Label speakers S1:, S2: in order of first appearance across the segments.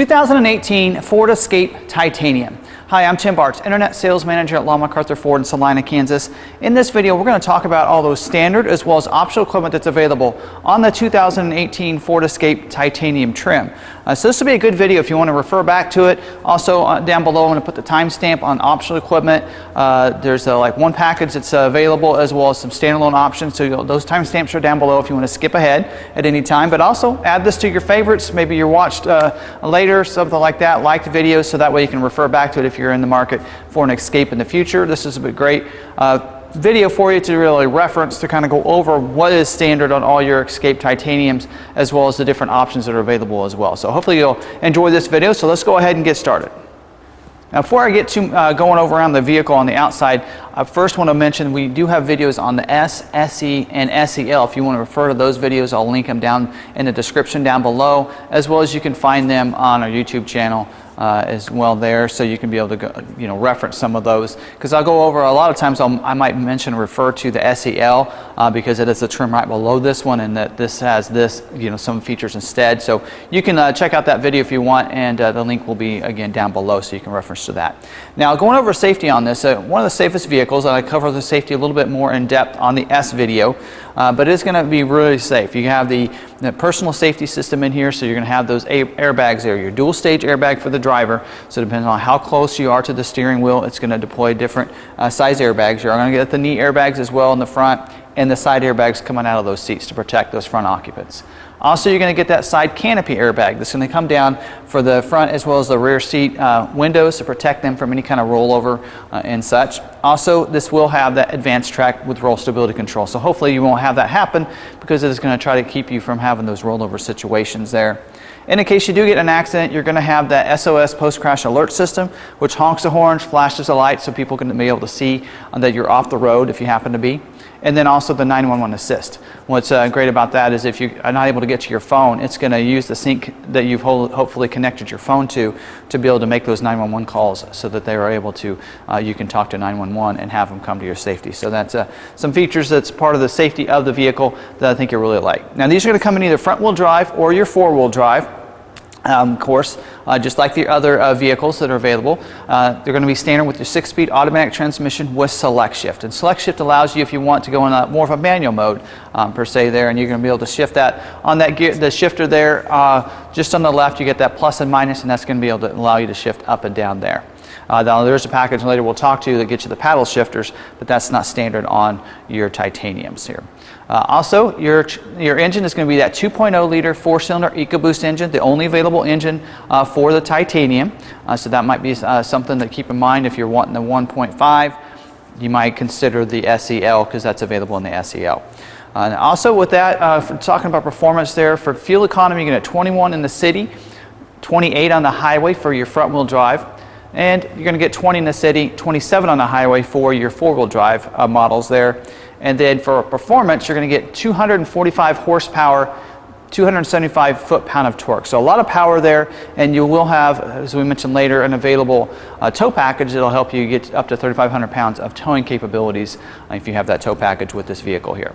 S1: 2018 Ford Escape Titanium. Hi, I'm Tim Bartz, Internet Sales Manager at McArthur Ford in Salina, Kansas. In this video, we're going to talk about all those standard as well as optional equipment that's available on the 2018 Ford Escape Titanium trim. So this will be a good video if you want to refer back to it. Also, down below, I'm going to put the timestamp on optional equipment. There's like one package that's available as well as some standalone options. So those timestamps are down below if you want to skip ahead at any time. But also add this to your favorites. Maybe you watched later, something like that. Like the video so that way you can refer back to it if you're in the market for an Escape in the future. This is a great video for you to really reference, to kind of go over what is standard on all your Escape Titaniums as well as the different options that are available as well. So hopefully you'll enjoy this video. So let's go ahead and get started. Now, before I get to going over around the vehicle on the outside, I first want to mention we do have videos on the S, SE, and SEL. If you want to refer to those videos, I'll link them down in the description down below, as well as you can find them on our YouTube channel as well there, so you can be able to go, reference some of those. Because I'll go over a lot of times I might mention refer to the SEL because it is a trim right below this one, and that this has this some features instead. So you can check out that video if you want, and the link will be again down below, so you can reference to that. Now, going over safety on this, one of the safest vehicles, and I cover the safety a little bit more in depth on the S video, but it's going to be really safe. You have the personal safety system in here, so you're going to have those airbags there. Your dual stage airbag for the driver, so depending on how close you are to the steering wheel, it's going to deploy different size airbags. You're going to get the knee airbags as well in the front, and the side airbags coming out of those seats to protect those front occupants. Also, you're going to get that side canopy airbag that's going to come down for the front as well as the rear seat windows to protect them from any kind of rollover and such. Also, this will have that advanced track with roll stability control. So hopefully you won't have that happen, because it's going to try to keep you from having those rollover situations there. And in case you do get an accident, you're going to have that SOS post-crash alert system, which honks the horns, flashes a light so people can be able to see that you're off the road if you happen to be. And then also the 911 assist. What's great about that is if you are not able to get to your phone, it's going to use the sync that you've hopefully connected your phone to be able to make those 911 calls, so that they are able to, you can talk to 911 and have them come to your safety. So that's some features that's part of the safety of the vehicle that I think you'll really like. Now, these are going to come in either front-wheel drive or your four-wheel drive. Of course, just like the other vehicles that are available, they're going to be standard with your 6-speed automatic transmission with select shift. And select shift allows you, if you want to go in more of a manual mode per se there, and you're going to be able to shift that on that gear, the shifter there, just on the left you get that plus and minus, and that's going to be able to allow you to shift up and down there. Now there's a package later we'll talk to that gets you the paddle shifters, but that's not standard on your Titaniums here. Also, your engine is going to be that 2.0 liter 4-cylinder Ecoboost engine, the only available engine for the Titanium. So that might be something to keep in mind if you're wanting the 1.5. You might consider the SEL, because that's available in the SEL. Also with that, for talking about performance there, for fuel economy, you're going to get 21 in the city, 28 on the highway for your front-wheel drive. And you're going to get 20 in the city, 27 on the highway for your four-wheel drive models there. And then for performance, you're going to get 245 horsepower, 275 foot-pound of torque. So a lot of power there, and you will have, as we mentioned later, an available tow package that will help you get up to 3,500 pounds of towing capabilities if you have that tow package with this vehicle here.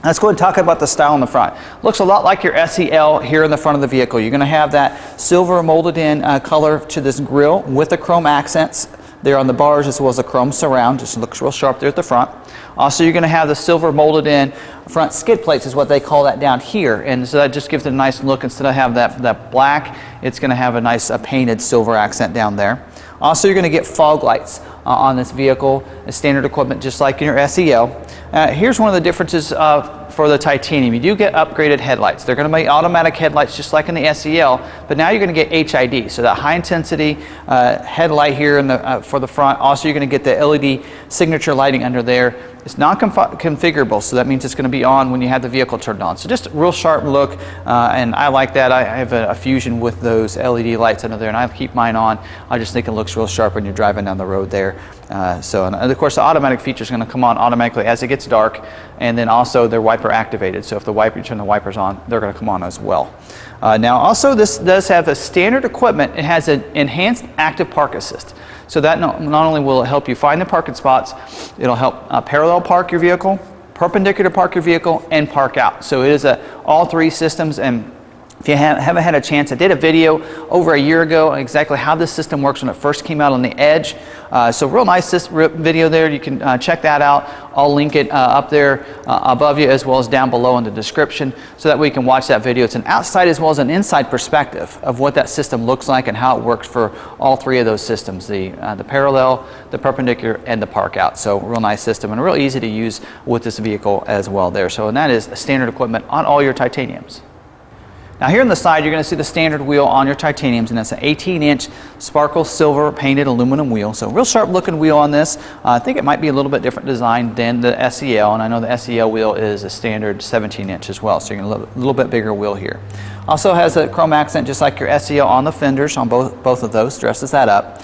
S1: Let's go ahead and talk about the style in the front. Looks a lot like your SEL here in the front of the vehicle. You're going to have that silver molded in color to this grille with the chrome accents there on the bars, as well as the chrome surround. Just looks real sharp there at the front. Also, you're going to have the silver molded in front skid plates, is what they call that down here. And so that just gives it a nice look. Instead of having that black, it's going to have a nice painted silver accent down there. Also, you're going to get fog lights on this vehicle, standard equipment just like in your SEL. Here's one of the differences for the Titanium. You do get upgraded headlights. They're going to be automatic headlights just like in the SEL, but now you're going to get HID, so that high intensity headlight here in the, for the front. Also, you're going to get the LED signature lighting under there. It's non-configurable, so that means it's going to be on when you have the vehicle turned on. So just a real sharp look, and I like that. I have a fusion with those LED lights under there, and I keep mine on. I just think it looks real sharp when you're driving down the road there. And of course, the automatic feature is going to come on automatically as it gets dark, and then also they're wiper activated. So if you turn the wipers on, they're going to come on as well. Now, also this does have a standard equipment. It has an enhanced active park assist. So that not only will it help you find the parking spots, it'll help parallel park your vehicle, perpendicular park your vehicle, and park out. So it is all three systems, and If you haven't had a chance, I did a video over a year ago on exactly how this system works when it first came out on the Edge. So real nice video there. You can check that out. I'll link it up there above you as well as down below in the description so that we can watch that video. It's an outside as well as an inside perspective of what that system looks like and how it works for all three of those systems, the parallel, the perpendicular, and the park out. So real nice system and real easy to use with this vehicle as well there. So and that is standard equipment on all your titaniums. Now here on the side, you're going to see the standard wheel on your titaniums, and that's an 18-inch sparkle silver painted aluminum wheel. So real sharp looking wheel on this. I think it might be a little bit different design than the SEL, and I know the SEL wheel is a standard 17-inch as well, so you're going to get a little bit bigger wheel here. Also has a chrome accent just like your SEL on the fenders on both of those, dresses that up.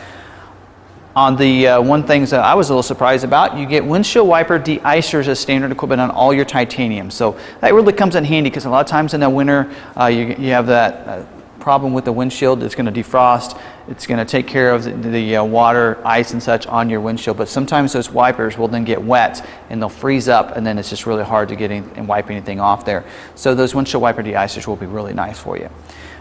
S1: On the one things that I was a little surprised about, you get windshield wiper de-icers as standard equipment on all your titanium. So that really comes in handy because a lot of times in the winter you have that problem with the windshield. It's going to defrost. It's going to take care of the water, ice and such on your windshield. But sometimes those wipers will then get wet and they'll freeze up, and then it's just really hard to get and wipe anything off there. So those windshield wiper de-icers will be really nice for you.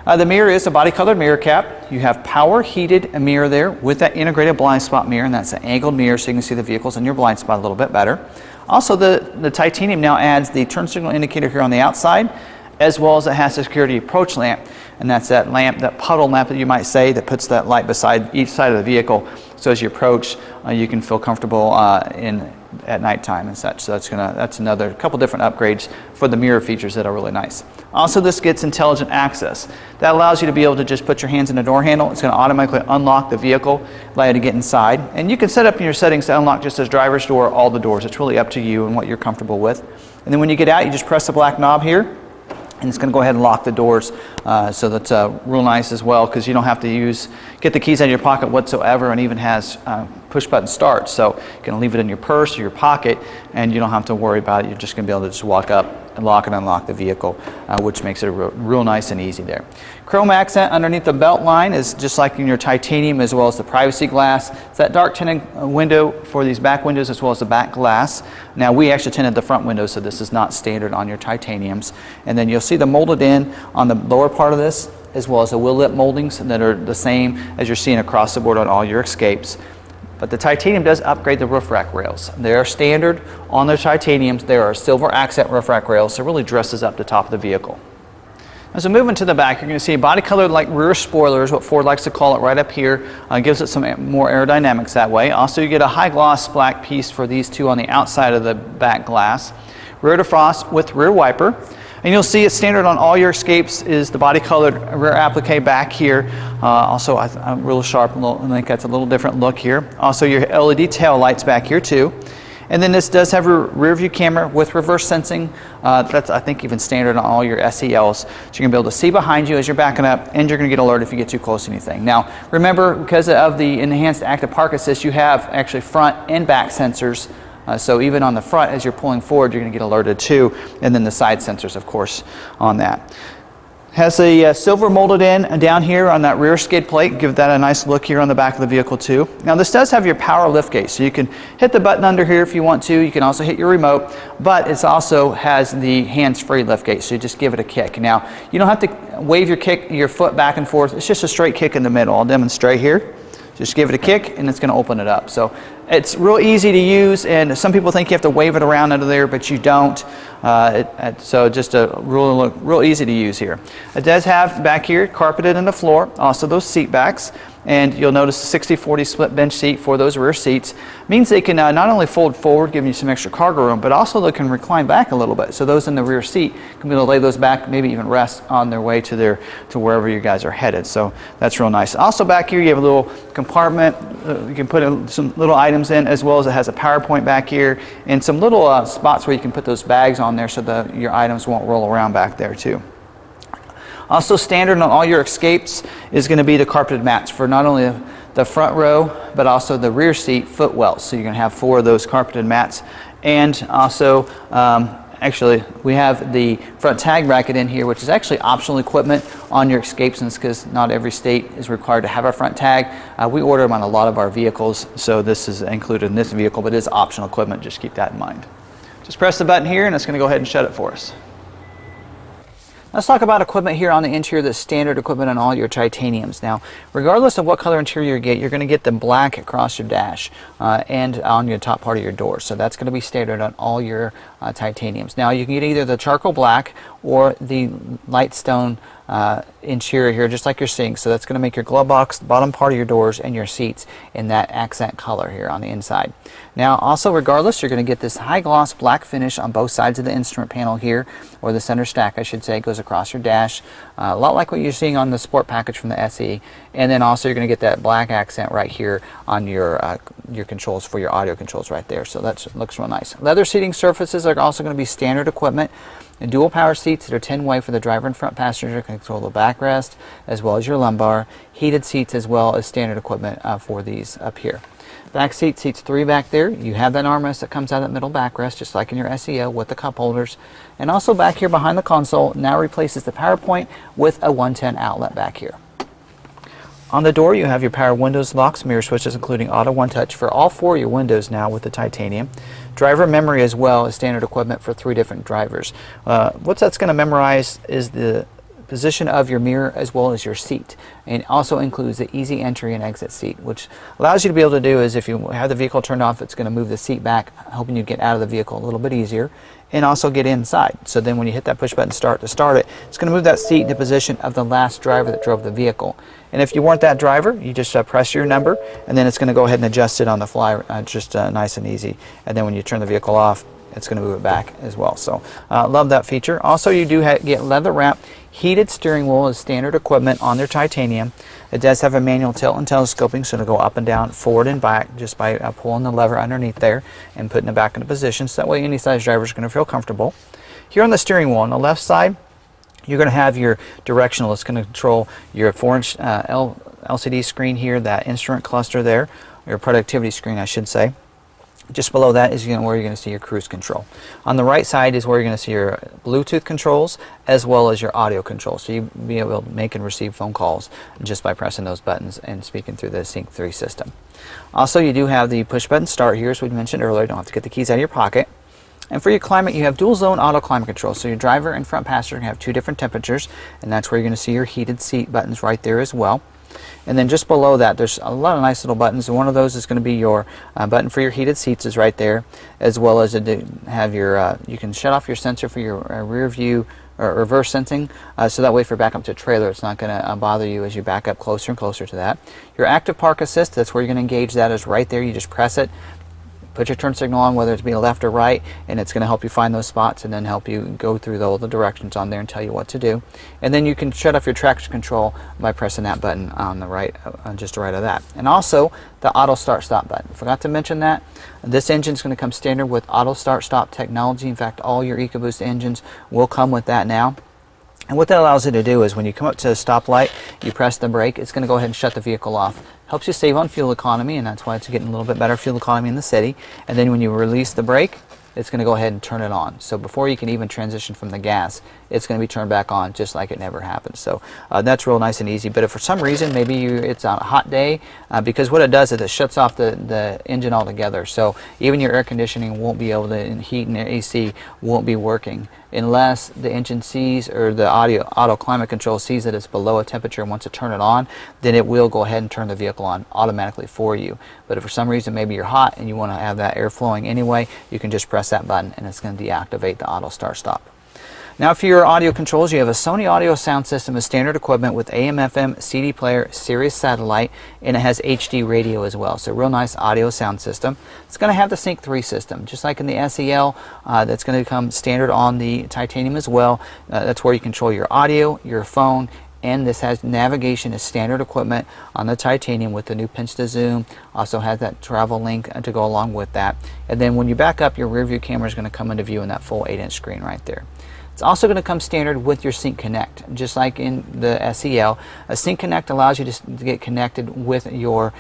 S1: The mirror is a body colored mirror cap. You have power heated mirror there with that integrated blind spot mirror, and that's an angled mirror so you can see the vehicles in your blind spot a little bit better. Also the titanium now adds the turn signal indicator here on the outside, as well as it has a security approach lamp, and that's that lamp, that puddle lamp that you might say, that puts that light beside each side of the vehicle so as you approach you can feel comfortable at nighttime and such. So that's another couple different upgrades for the mirror features that are really nice. Also, this gets intelligent access. That allows you to be able to just put your hands in the door handle. It's going to automatically unlock the vehicle, allow you to get inside. And you can set up in your settings to unlock just as driver's door or all the doors. It's really up to you and what you're comfortable with. And then when you get out, you just press the black knob here, and it's going to go ahead and lock the doors. So that's real nice as well, because you don't have to get the keys out of your pocket whatsoever, and even has push button start. So you can leave it in your purse or your pocket, and you don't have to worry about it. You're just going to be able to just walk up and lock and unlock the vehicle, which makes it real nice and easy there. Chrome accent underneath the belt line is just like in your titanium, as well as the privacy glass. It's that dark tinted window for these back windows as well as the back glass. Now we actually tinted the front windows, so this is not standard on your titaniums. And then you'll see the molded in on the lower part of this, as well as the wheel lip moldings that are the same as you're seeing across the board on all your Escapes. But the titanium does upgrade the roof rack rails. They are standard on the titaniums. There are silver accent roof rack rails, so it really dresses up the top of the vehicle. As we move into the back, you're going to see a body colored like rear spoiler is what Ford likes to call it right up here. Gives it some more aerodynamics that way. Also, you get a high gloss black piece for these two on the outside of the back glass. Rear defrost with rear wiper. And you'll see it's standard on all your Escapes is the body colored rear applique back here. Also, a real sharp, I think that's a little different look here. Also, your LED tail lights back here too. And then this does have a rear view camera with reverse sensing. That's, I think, even standard on all your SELs. So you're going to be able to see behind you as you're backing up, and you're going to get alerted if you get too close to anything. Now, remember, because of the enhanced active park assist, you have actually front and back sensors. So even on the front, as you're pulling forward, you're going to get alerted too. And then the side sensors, of course, on that. Has a silver molded in and down here on that rear skid plate. Give that a nice look here on the back of the vehicle too. Now this does have your power lift gate, so you can hit the button under here if you want to. You can also hit your remote, but it also has the hands-free lift gate, so you just give it a kick. Now you don't have to wave your foot back and forth. It's just a straight kick in the middle. I'll demonstrate here. Just give it a kick and it's going to open it up. So it's real easy to use, and some people think you have to wave it around under there, but you don't. So just a real easy to use here. It does have back here carpeted in the floor, also those seat backs. And you'll notice the 60-40 split bench seat for those rear seats. Means they can not only fold forward, giving you some extra cargo room, but also they can recline back a little bit. So those in the rear seat can be able to lay those back, maybe even rest on their way to wherever you guys are headed. So that's real nice. Also back here you have a little compartment. You can put some little items in, as well as it has a power point back here and some little spots where you can put those bags on there so that your items won't roll around back there too. Also standard on all your Escapes is going to be the carpeted mats for not only the front row, but also the rear seat footwells. So you're going to have 4 of those carpeted mats. And also, actually, we have the front tag bracket in here, which is actually optional equipment on your Escapes, because not every state is required to have a front tag. We order them on a lot of our vehicles, so this is included in this vehicle, but it is optional equipment. Just keep that in mind. Just press the button here, and it's going to go ahead and shut it for us. Let's talk about equipment here on the interior that's standard equipment on all your titaniums. Now, regardless of what color interior you get, you're going to get the black across your dash and on your top part of your door. So that's going to be standard on all your titaniums. Now, you can get either the charcoal black or the light stone interior here, just like your sink. So that's going to make your glove box, the bottom part of your doors, and your seats in that accent color here on the inside. Now, also, regardless, you're going to get this high gloss black finish on both sides of the instrument panel here, or the center stack, I should say, goes across your dash. A lot like what you're seeing on the Sport package from the SE. And then also, you're going to get that black accent right here on your controls for your audio controls right there. So that looks real nice. Leather seating surfaces are also going to be standard equipment. And dual power seats that are 10-way for the driver and front passenger can control the backrest as well as your lumbar. Heated seats as well as standard equipment for these up here. Back seat, seats 3 back there. You have that armrest that comes out of that middle backrest, just like in your SEO with the cup holders. And also back here behind the console now replaces the power point with a 110 outlet back here. On the door, you have your power windows, locks, mirror switches, including auto one touch for all 4 of your windows now with the titanium. Driver memory as well as standard equipment for 3 different drivers. What that's going to memorize is the position of your mirror as well as your seat, and it also includes the easy entry and exit seat, which allows you to be able to do is if you have the vehicle turned off, it's going to move the seat back, helping you get out of the vehicle a little bit easier, and also get inside. So then when you hit that push button start to start it, it's going to move that seat in the position of the last driver that drove the vehicle. And if you weren't that driver, you just press your number, and then it's going to go ahead and adjust it on the fly, just nice and easy. And then when you turn the vehicle off, it's going to move it back as well. So love that feature. Also, you do get leather wrap heated steering wheel as standard equipment on their titanium. It does have a manual tilt and telescoping, so it'll go up and down, forward and back, just by pulling the lever underneath there and putting it back into position. So that way any size driver is going to feel comfortable. Here on the steering wheel on the left side, you're going to have your directional. It's going to control your 4-inch LCD screen here, that instrument cluster there, your productivity screen, I should say. Just below that is where you're going to see your cruise control. On the right side is where you're going to see your Bluetooth controls as well as your audio controls. So you'll be able to make and receive phone calls just by pressing those buttons and speaking through the Sync 3 system. Also, you do have the push button start here, as we mentioned earlier. You don't have to get the keys out of your pocket. And for your climate, you have dual zone auto climate control. So your driver and front passenger can have 2 different temperatures, and that's where you're going to see your heated seat buttons right there as well. And then just below that, there's a lot of nice little buttons, and one of those is going to be your button for your heated seats is right there, as well as have your you can shut off your sensor for your rear view or reverse sensing, so that way for back up to a trailer, it's not going to bother you as you back up closer and closer to that. Your active park assist, that's where you're going to engage that, is right there. You just press it, put your turn signal on, whether it's be left or right, and it's going to help you find those spots and then help you go through all the directions on there and tell you what to do. And then you can shut off your traction control by pressing that button on the right, just right of that. And also the auto start stop button. Forgot to mention that. This engine is going to come standard with auto start stop technology. In fact, all your Ecoboost engines will come with that now. And what that allows you to do is when you come up to a stoplight, you press the brake, it's going to go ahead and shut the vehicle off. Helps you save on fuel economy, and that's why it's getting a little bit better fuel economy in the city. And then when you release the brake, it's going to go ahead and turn it on. So before you can even transition from the gas, it's going to be turned back on just like it never happened. So that's real nice and easy. But if for some reason maybe it's on a hot day, because what it does is it shuts off the engine altogether. So even your air conditioning won't be able to, and heat and AC won't be working unless the engine sees, or the auto climate control sees that it's below a temperature and wants to turn it on, then it will go ahead and turn the vehicle on automatically for you. But if for some reason maybe you're hot and you want to have that air flowing anyway, you can just press that button and it's going to deactivate the auto start stop. Now for your audio controls, you have a Sony audio sound system as standard equipment with AM, FM, CD player, Sirius satellite, and it has HD radio as well. So real nice audio sound system. It's going to have the Sync 3 system, just like in the SEL. That's going to come standard on the titanium as well. That's where you control your audio, your phone, and this has navigation as standard equipment on the titanium with the new pinch to zoom. Also has that travel link to go along with that. And then when you back up, your rear view camera is going to come into view in that full 8-inch screen right there. It's also going to come standard with your Sync Connect, just like in the SEL. A Sync Connect allows you to get connected with your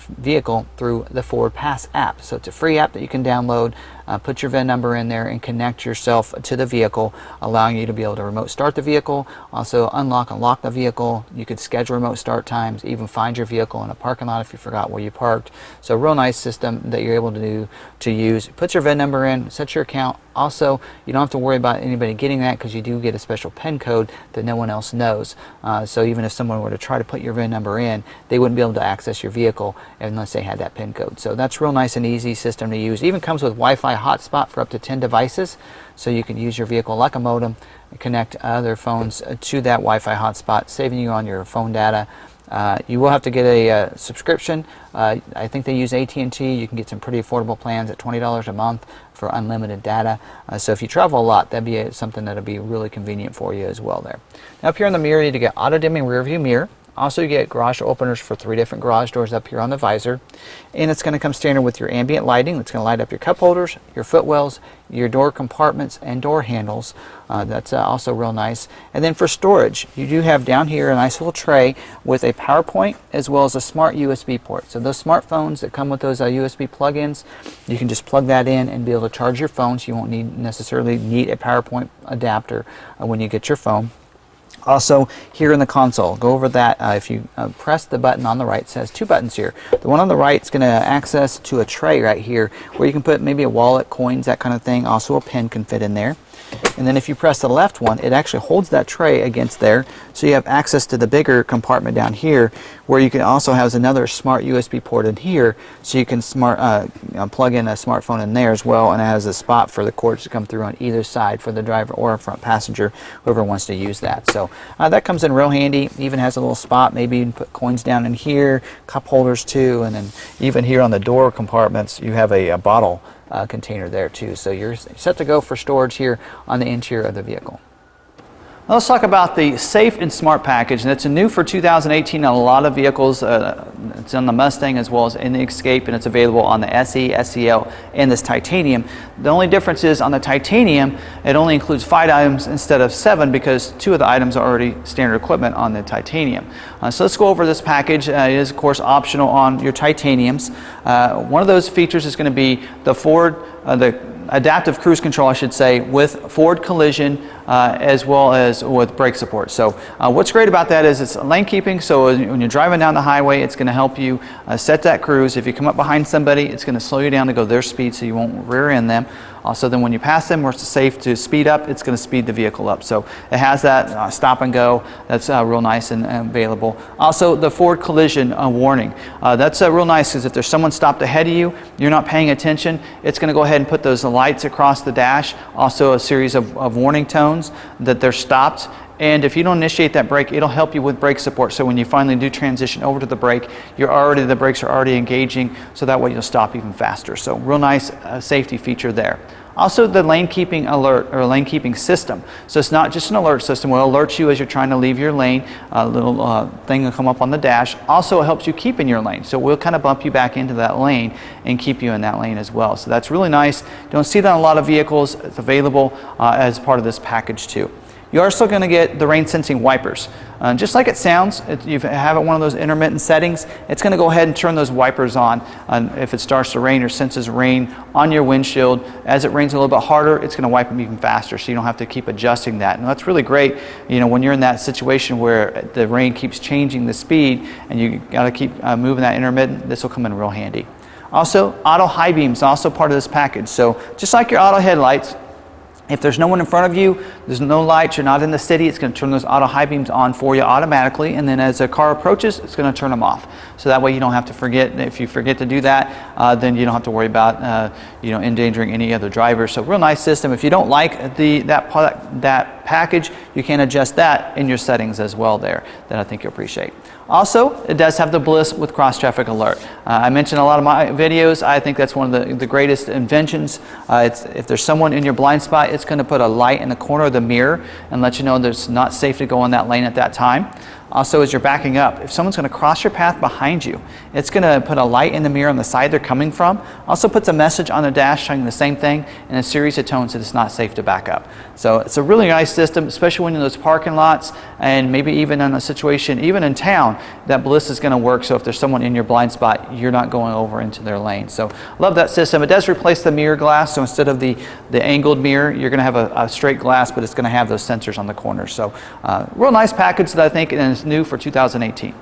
S1: vehicle through the Forward Pass app. So it's a free app that you can download, put your VIN number in there, and connect yourself to the vehicle, allowing you to be able to remote start the vehicle, also unlock and lock the vehicle. You could schedule remote start times, even find your vehicle in a parking lot if you forgot where you parked. So a real nice system that you're able to use. Put your VIN number in, set your account. Also, you don't have to worry about anybody getting that because you do get a special PIN code that no one else knows. So even if someone were to try to put your VIN number in, they wouldn't be able to access your vehicle unless they had that PIN code. So that's real nice and easy system to use. It even comes with Wi-Fi hotspot for up to 10 devices. So you can use your vehicle like a modem and connect other phones to that Wi-Fi hotspot, saving you on your phone data. You will have to get a subscription. I think they use AT&T. You can get some pretty affordable plans at $20 a month for unlimited data. So if you travel a lot, that'd be something that'll be really convenient for you as well there. Now up here on the mirror, you need to get auto dimming rear view mirror. Also, you get garage openers for 3 different garage doors up here on the visor. And it's going to come standard with your ambient lighting. It's going to light up your cup holders, your footwells, your door compartments, and door handles. That's also real nice. And then for storage, you do have down here a nice little tray with a power point as well as a smart USB port. So those smartphones that come with those USB plug-ins, you can just plug that in and be able to charge your phone, so you won't necessarily need a power point adapter when you get your phone. Also, here in the console, go over that. If you press the button on the right, it says 2 buttons here. The one on the right is going to access to a tray right here where you can put maybe a wallet, coins, that kind of thing. Also, a pen can fit in there. And then if you press the left one, it actually holds that tray against there, so you have access to the bigger compartment down here, where you can also have another smart USB port in here, so you can plug in a smartphone in there as well, and it has a spot for the cords to come through on either side for the driver or front passenger, whoever wants to use that. So that comes in real handy. Even has a little spot, maybe you can put coins down in here, cup holders too, and then even here on the door compartments, you have a bottle container there too. So you're set to go for storage here on the interior of the vehicle. Now let's talk about the Safe and Smart package, and it's new for 2018 on a lot of vehicles. It's on the Mustang as well as in the Escape, and it's available on the SE, SEL, and this Titanium. The only difference is on the Titanium, it only includes 5 items instead of 7 because 2 of the items are already standard equipment on the Titanium. So let's go over this package. It is of course optional on your Titaniums. One of those features is going to be the adaptive cruise control, I should say, with forward collision as well as with brake support. So what's great about that is it's lane keeping, so when you're driving down the highway, it's going to help you set that cruise. If you come up behind somebody, it's going to slow you down to go their speed so you won't rear end them. Also, then when you pass them where it's safe to speed up, it's going to speed the vehicle up. So it has that stop and go. That's real nice and available. Also, the forward collision warning. That's real nice because if there's someone stopped ahead of you, you're not paying attention, it's going to go ahead and put those lights across the dash. Also, a series of warning tones that they're stopped. And if you don't initiate that brake, it'll help you with brake support. So when you finally do transition over to the brake, the brakes are already engaging, so that way you'll stop even faster. So real nice safety feature there. Also, the lane keeping alert or lane keeping system. So it's not just an alert system. It will alert you as you're trying to leave your lane. A little thing will come up on the dash. Also, it helps you keep in your lane. So we'll kind of bump you back into that lane and keep you in that lane as well. So that's really nice. Don't see that on a lot of vehicles. It's available as part of this package too. You're also going to get the rain sensing wipers. Just like it sounds, you have it one of those intermittent settings, it's going to go ahead and turn those wipers on if it starts to rain or senses rain on your windshield. As it rains a little bit harder, it's going to wipe them even faster, so you don't have to keep adjusting that. And that's really great, when you're in that situation where the rain keeps changing the speed and you got to keep moving that intermittent. This will come in real handy. Also, auto high beams, also part of this package. So just like your auto headlights, if there's no one in front of you, there's no lights, you're not in the city, it's going to turn those auto high beams on for you automatically, and then as a car approaches, it's going to turn them off. So that way you don't have to forget. If you forget to do that, then you don't have to worry about endangering any other drivers. So real nice system. If you don't like that package, you can adjust that in your settings as well there, that I think you'll appreciate. Also, it does have the Bliss with cross traffic alert. I mentioned a lot of my videos. I think that's one of the greatest inventions. If there's someone in your blind spot, it's going to put a light in the corner of the mirror and let you know that it's not safe to go in that lane at that time. Also, as you're backing up, if someone's going to cross your path behind you, it's going to put a light in the mirror on the side they're coming from. Also puts a message on the dash telling the same thing in a series of tones that it's not safe to back up. So it's a really nice system, especially when you're in those parking lots and maybe even in a situation, even in town, that Bliss is going to work. So if there's someone in your blind spot, you're not going over into their lane. So love that system. It does replace the mirror glass. So instead of the angled mirror, you're going to have a straight glass, but it's going to have those sensors on the corners. So real nice package that I think is new for 2018.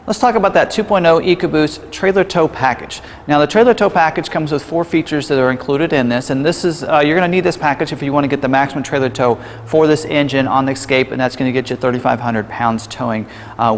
S1: Let's talk about that 2.0 Ecoboost trailer tow package. Now the trailer tow package comes with 4 features that are included in this, and this is you're going to need this package if you want to get the maximum trailer tow for this engine on the Escape, and that's going to get you 3,500 pounds towing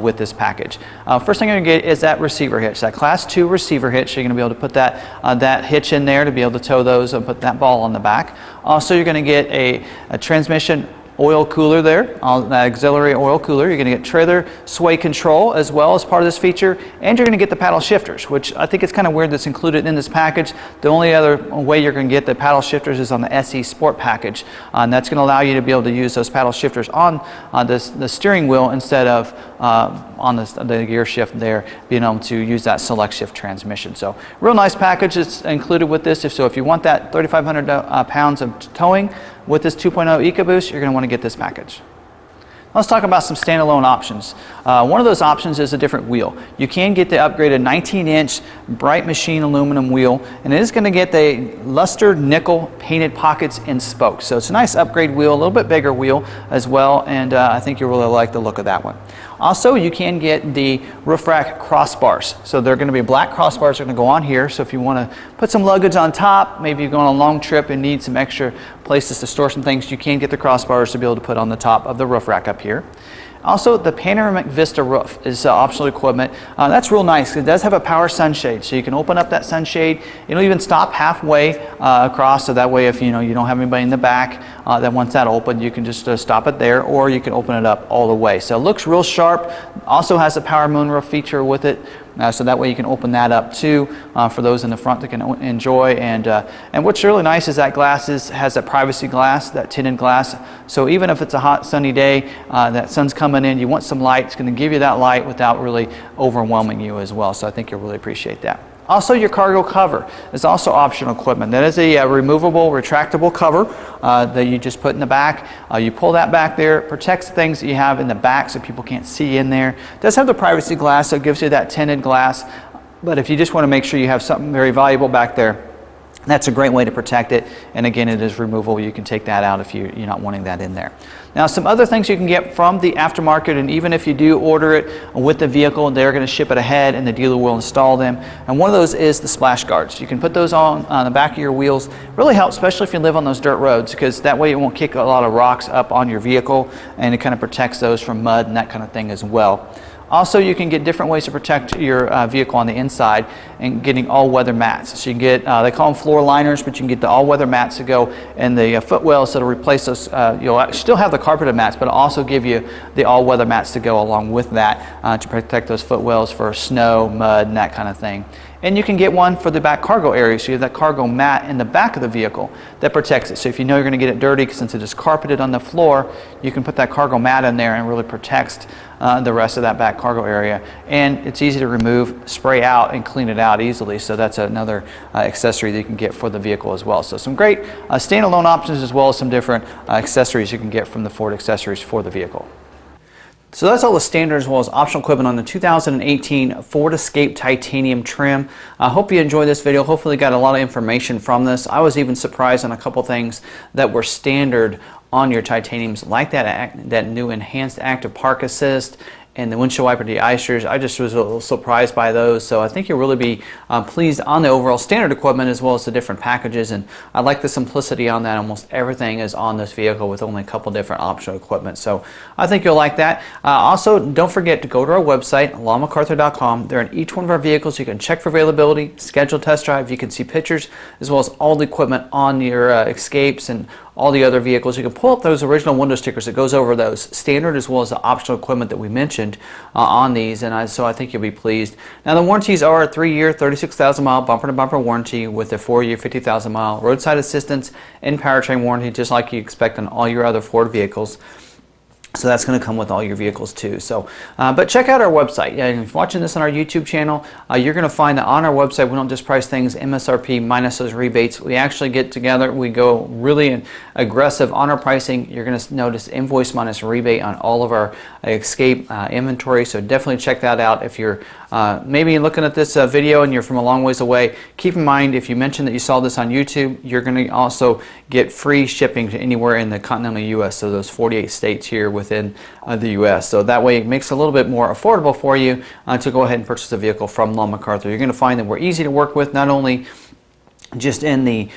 S1: with this package. First thing you're going to get is that receiver hitch, that Class 2 receiver hitch. You're going to be able to put that hitch in there to be able to tow those and put that ball on the back. Also, you're going to get a transmission oil cooler there, that auxiliary oil cooler. You're going to get trailer sway control as well as part of this feature, and you're going to get the paddle shifters, which I think it's kind of weird that's included in this package. The only other way you're going to get the paddle shifters is on the SE Sport package, and that's going to allow you to be able to use those paddle shifters on the steering wheel instead of on the gear shift there, being able to use that select shift transmission. So real nice package is included with this. If you want that 3,500 pounds of towing with this 2.0 Ecoboost, you're going to want to get this package. Let's talk about some standalone options. One of those options is a different wheel. You can get the upgraded 19-inch Bright Machine aluminum wheel, and it is going to get the luster nickel painted pockets and spokes. So it's a nice upgrade wheel, a little bit bigger wheel as well, and I think you'll really like the look of that one. Also, you can get the roof rack crossbars. So they're going to be black crossbars that are going to go on here. So if you want to put some luggage on top, maybe you're going on a long trip and need some extra places to store some things, you can get the crossbars to be able to put on the top of the roof rack up here. Also, the panoramic vista roof is optional equipment. That's real nice. It does have a power sunshade, so you can open up that sunshade. It'll even stop halfway across, so that way if you don't have anybody in the back that wants that open, you can just stop it there, or you can open it up all the way. So it looks real sharp. Also has a power moonroof feature with it. So that way you can open that up too for those in the front that can enjoy. And what's really nice is that glass has a privacy glass, that tinted glass. So even if it's a hot sunny day, that sun's coming in, you want some light, it's going to give you that light without really overwhelming you as well. So I think you'll really appreciate that. Also, your cargo cover is also optional equipment. That is a removable, retractable cover that you just put in the back. You pull that back there, it protects things that you have in the back so people can't see in there. It does have the privacy glass, so it gives you that tinted glass. But if you just want to make sure you have something very valuable back there, that's a great way to protect it. And again, it is removable. You can take that out if you're not wanting that in there. Now, some other things you can get from the aftermarket, and even if you do order it with the vehicle, they're going to ship it ahead and the dealer will install them. And one of those is the splash guards. You can put those on the back of your wheels. Really helps, especially if you live on those dirt roads, because that way it won't kick a lot of rocks up on your vehicle, and it kind of protects those from mud and that kind of thing as well. Also, you can get different ways to protect your vehicle on the inside, and getting all-weather mats. So you can get, they call them floor liners, but you can get the all-weather mats to go in the footwells that'll replace those. You'll still have the carpeted mats, but it'll also give you the all-weather mats to go along with that to protect those footwells for snow, mud, and that kind of thing. And you can get one for the back cargo area, so you have that cargo mat in the back of the vehicle that protects it. So if you know you're going to get it dirty, since it is carpeted on the floor, you can put that cargo mat in there and really protects the rest of that back cargo area. And it's easy to remove, spray out, and clean it out easily. So that's another accessory that you can get for the vehicle as well. So some great standalone options, as well as some different accessories you can get from the Ford accessories for the vehicle. So that's all the standard as well as optional equipment on the 2018 Ford Escape titanium trim. I hope you enjoyed this video. Hopefully you got a lot of information from this. I was even surprised on a couple things that were standard on your titaniums, like that new enhanced active park assist and the windshield wiper de-icers. I just was a little surprised by those, so I think you'll really be pleased on the overall standard equipment as well as the different packages. And I like the simplicity on that. Almost everything is on this vehicle with only a couple different optional equipment, so I think you'll like that. Also, don't forget to go to our website, McArthur.com. There in each one of our vehicles, you can check for availability, schedule test drive, you can see pictures as well as all the equipment on your Escapes and all the other vehicles. You can pull up those original window stickers that goes over those standard as well as the optional equipment that we mentioned on these, and so I think you'll be pleased. Now, the warranties are a 3-year 36,000 mile bumper to bumper warranty with a 4-year 50,000 mile roadside assistance and powertrain warranty, just like you expect on all your other Ford vehicles. So that's going to come with all your vehicles too. So, but check out our website. Yeah, if you're watching this on our YouTube channel, you're going to find that on our website we don't just price things MSRP minus those rebates. We actually get together, we go really aggressive on our pricing. You're going to notice invoice minus rebate on all of our Escape inventory. So definitely check that out. If you're maybe looking at this video and you're from a long ways away, keep in mind if you mention that you saw this on YouTube, you're going to also get free shipping to anywhere in the continental U.S. So those 48 states here within the U.S. So that way it makes it a little bit more affordable for you to go ahead and purchase a vehicle from Long McArthur. You're going to find that we're easy to work with, not only just in the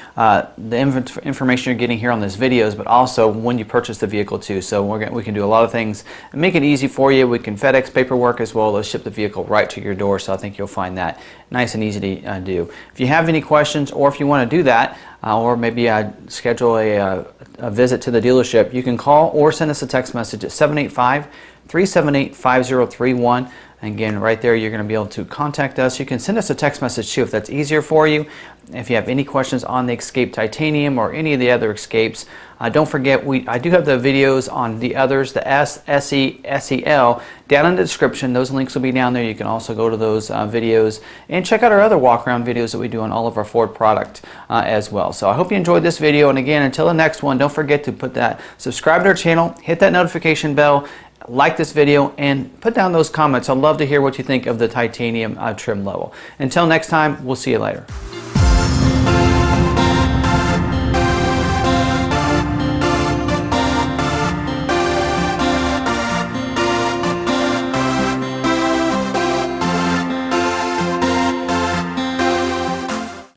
S1: information you're getting here on these videos, but also when you purchase the vehicle too. So we can do a lot of things and make it easy for you. We can FedEx paperwork as well as ship the vehicle right to your door. So I think you'll find that nice and easy to do. If you have any questions, or if you want to do that, or maybe schedule a visit to the dealership, you can call or send us a text message at 785-378-5031. Again, right there, you're going to be able to contact us. You can send us a text message too if that's easier for you. If you have any questions on the Escape Titanium or any of the other Escapes, don't forget I do have the videos on the others, the S, SE, SEL, down in the description. Those links will be down there. You can also go to those videos and check out our other walk-around videos that we do on all of our Ford product as well. So I hope you enjoyed this video. And again, until the next one, don't forget to subscribe to our channel, hit that notification bell, like this video, and put down those comments. I'd love to hear what you think of the titanium trim level. Until next time, we'll see you later.